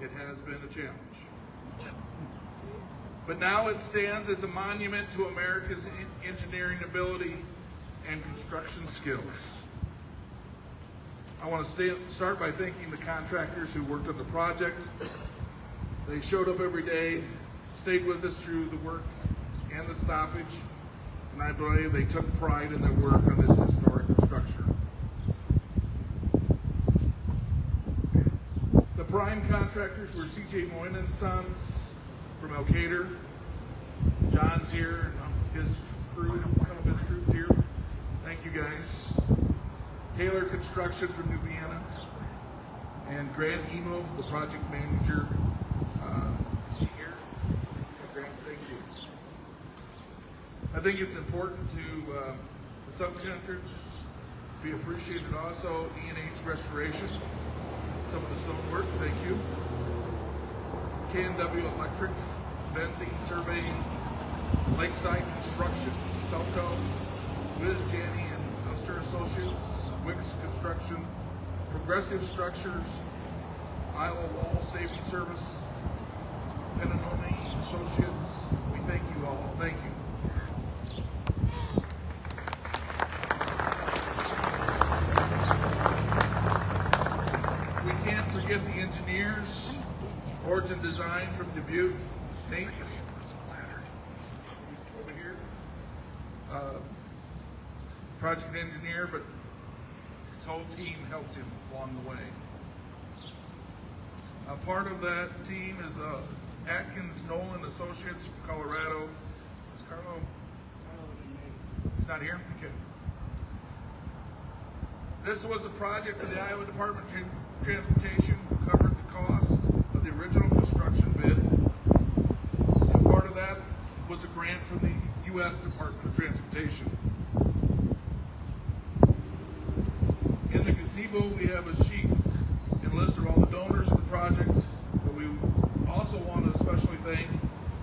it has been a challenge. But now it stands as a monument to America's engineering ability and construction skills. I want to start by thanking the contractors who worked on the project. They showed up every day, stayed with us through the work and the stoppage, and I believe they took pride in their work on this historic structure. The prime contractors were C.J. Moyne and Sons from Elkader. John's here, his crew, some of his crew's here. Thank you guys. Taylor Construction from New Vienna, and Grant Emo, the project manager. Is he here? Grant, thank you. I think it's important to the subcontractors be appreciated also. E&H Restoration, some of the stonework, thank you. K&W Electric, Benzing Surveying, Lakeside Construction, Selco, Wiz Janney and Uster Associates, Wicks Construction, Progressive Structures, Iowa Wall Safety Service, Penanoni Associates. We thank you all. Thank you. We can't forget the engineers. Origin Design from Dubuque. Nate over here. Project engineer, but his whole team helped him along the way. A part of that team is Atkins Nolan Associates from Colorado. Is Carlo? He's not here? Okay. This was a project of the Iowa Department of Transportation, covered the cost of the original construction bid. And part of that was a grant from the U.S. Department of Transportation. In the gazebo, we have a sheet and list of all the donors of the project, but we also want to especially thank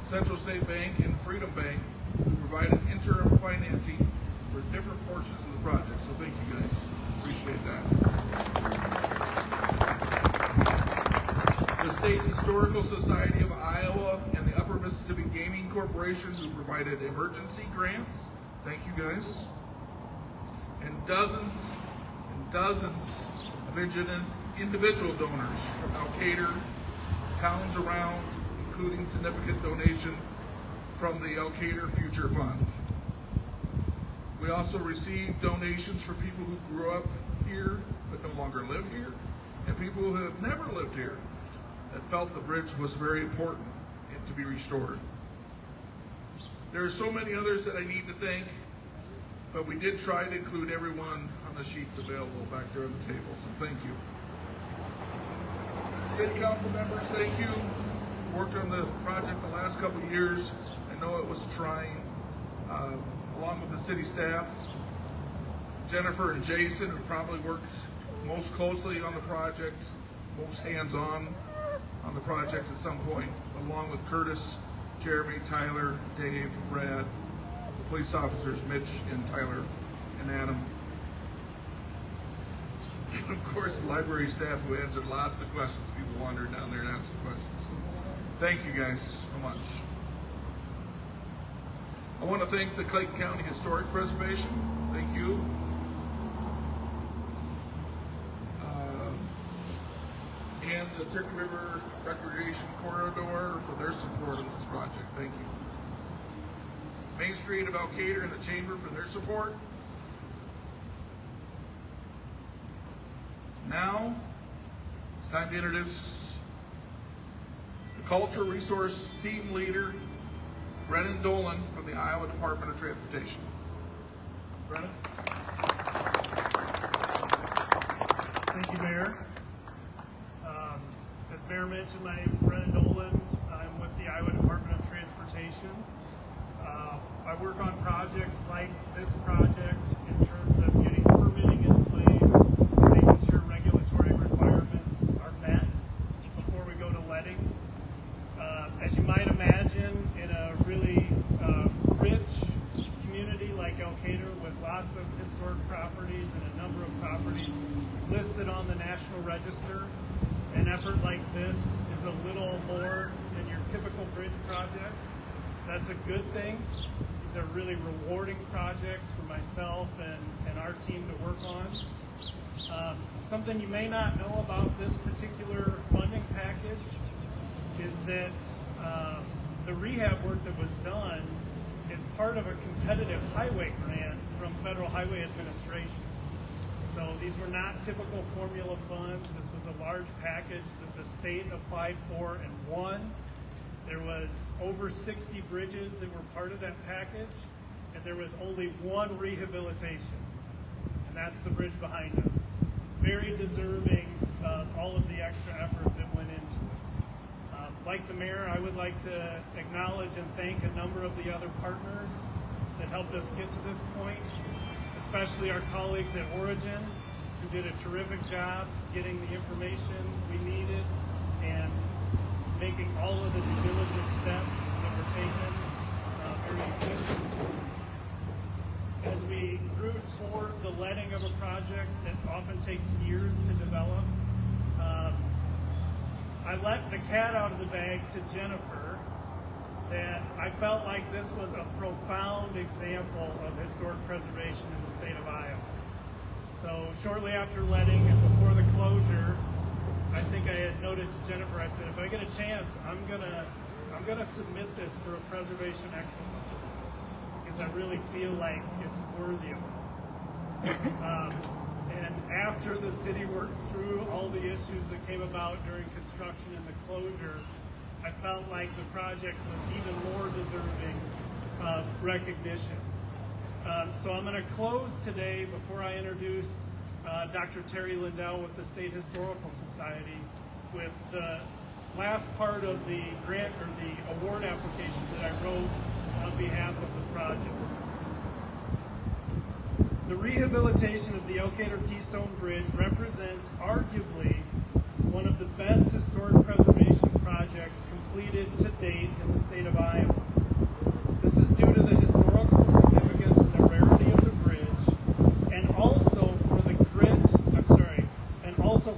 Central State Bank and Freedom Bank, who provided interim financing for different portions of the project. So thank you guys. Appreciate that. The State Historical Society of Iowa and the Upper Mississippi Gaming Corporation, who provided emergency grants. Thank you guys. And dozens of individual donors from Elkader, towns around, including significant donation from the Elkader Future Fund. We also received donations for people who grew up here but no longer live here, and people who have never lived here that felt the bridge was very important and to be restored. There are so many others that I need to thank, but we did try to include everyone on the sheets available back there on the table, so thank you. City Council members, thank you. Worked on the project the last couple of years. I know it was trying, along with the city staff. Jennifer and Jason, who probably worked most closely on the project, most hands-on the project at some point, along with Curtis, Jeremy, Tyler, Dave, Brad, the police officers, Mitch and Tyler and Adam. And of course, the library staff who answered lots of questions. People wandered down there and asked questions. So thank you guys so much. I want to thank the Clayton County Historic Preservation. Thank you. And the Turkey River Recreation Corridor for their support of this project. Thank you. Main Street of Elkader and the Chamber for their support. Now, it's time to introduce the Culture Resource Team Leader, Brennan Dolan from the Iowa Department of Transportation. Brennan? Thank you, Mayor. As Mayor mentioned, my name is Brennan Dolan. I'm with the Iowa Department of Transportation. I work on projects like this project in terms of getting permitting in place, making sure regulatory requirements are met before we go to letting. As you might imagine, in a really rich community like Elkader with lots of historic properties and a number of properties listed on the National Register, an effort like this is a little more than your typical bridge project. That's a good thing. These are really rewarding projects for myself and our team to work on. Something you may not know about this particular funding package is that the rehab work that was done is part of a competitive highway grant from Federal Highway Administration. So these were not typical formula funds. This was a large package that the state applied for and won. There was over 60 bridges that were part of that package, and there was only one rehabilitation, and that's the bridge behind us. Very deserving of all of the extra effort that went into it. Like the mayor, I would like to acknowledge and thank a number of the other partners that helped us get to this point, especially our colleagues at Origin, who did a terrific job getting the information we needed and making all of the due diligence steps that were taken very efficient. As we grew toward the letting of a project that often takes years to develop, I let the cat out of the bag to Jennifer that I felt like this was a profound example of historic preservation in the state of Iowa. So shortly after letting and before the closure, I think I had noted to Jennifer, I said, if I get a chance, I'm gonna submit this for a preservation excellence because I really feel like it's worthy of it. And after the city worked through all the issues that came about during construction and the closure, I felt like the project was even more deserving of recognition. So I'm going to close today before I introduce Dr. Terry Lindell with the State Historical Society with the last part of the grant or the award application that I wrote on behalf of the project. The rehabilitation of the Elkader Keystone Bridge represents arguably one of the best historic preservation projects completed to date in the state of Iowa. This is due to the historical significance and the rarity of the bridge, and also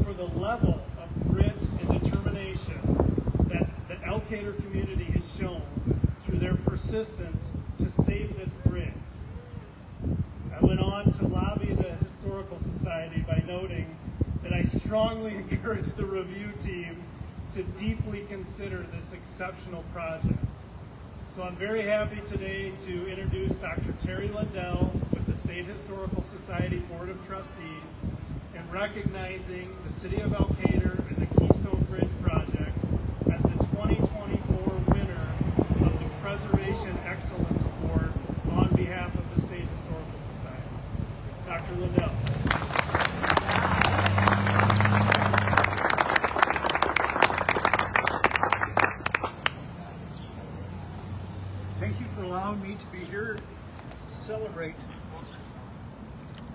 for the the level of grit and determination that the Elkader community has shown through their persistence to save this bridge. I went on to lobby the Historical Society by noting that I strongly encourage the review team to deeply consider this exceptional project. So I'm very happy today to introduce Dr. Terry Lindell with the State Historical Society Board of Trustees and recognizing the City of Elkader and the Keystone Bridge project as the 2024 winner of the Preservation Excellence Award on behalf of the State Historical Society. Dr. Lindell. Thank you for allowing me to be here to celebrate.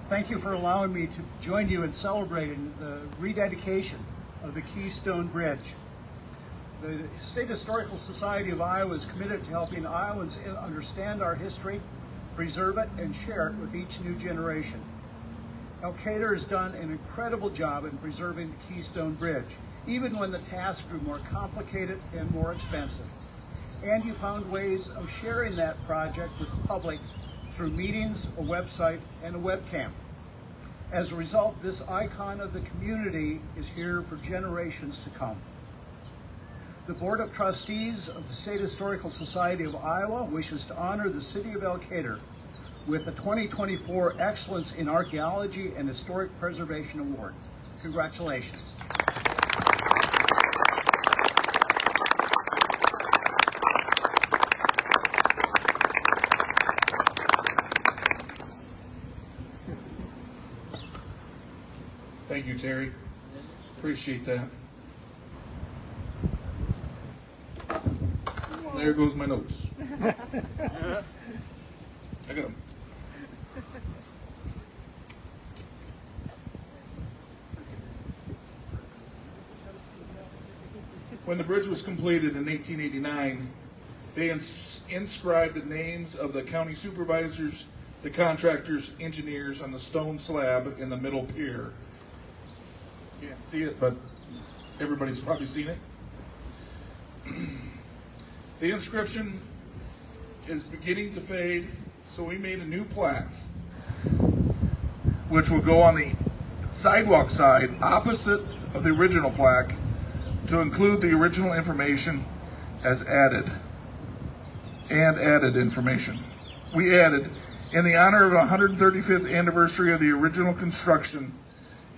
Thank you for allowing me to join you in celebrating the rededication of the Keystone Bridge. The State Historical Society of Iowa is committed to helping Iowans understand our history, preserve it, and share it with each new generation. Elkader has done an incredible job in preserving the Keystone Bridge, even when the task grew more complicated and more expensive. And you found ways of sharing that project with the public through meetings, a website, and a webcam. As a result, this icon of the community is here for generations to come. The Board of Trustees of the State Historical Society of Iowa wishes to honor the City of Elkader with the 2024 Excellence in Archaeology and Historic Preservation Award. Congratulations. Thank you, Terry. Appreciate that. There goes my notes. I got them. When the bridge was completed in 1889, they inscribed the names of the county supervisors, the contractors, engineers on the stone slab in the middle pier. You can't see it, but everybody's probably seen it. The inscription is beginning to fade, so we made a new plaque, which will go on the sidewalk side opposite of the original plaque to include the original information as added information. We added, in the honor of the 135th anniversary of the original construction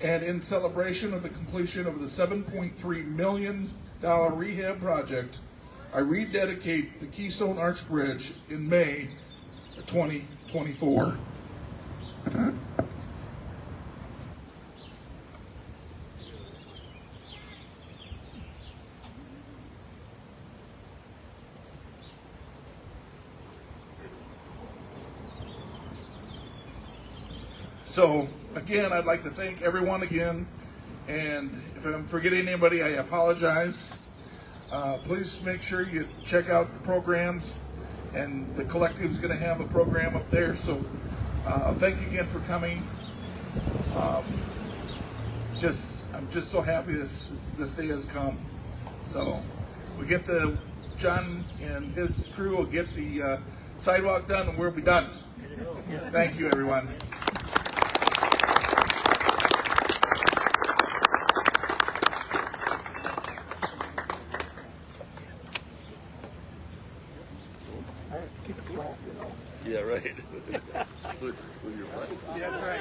and in celebration of the completion of the $7.3 million rehab project, I rededicate the Keystone Arch Bridge in May 2024. So again, I'd like to thank everyone again, and if I'm forgetting anybody, I apologize. Please make sure you check out the programs, and the collective is going to have a program up there. So thank you again for coming. I'm just so happy this day has come. So we get John and his crew will get the sidewalk done, and we'll be done. Thank you, everyone. Yeah, right. With your wife. That's right.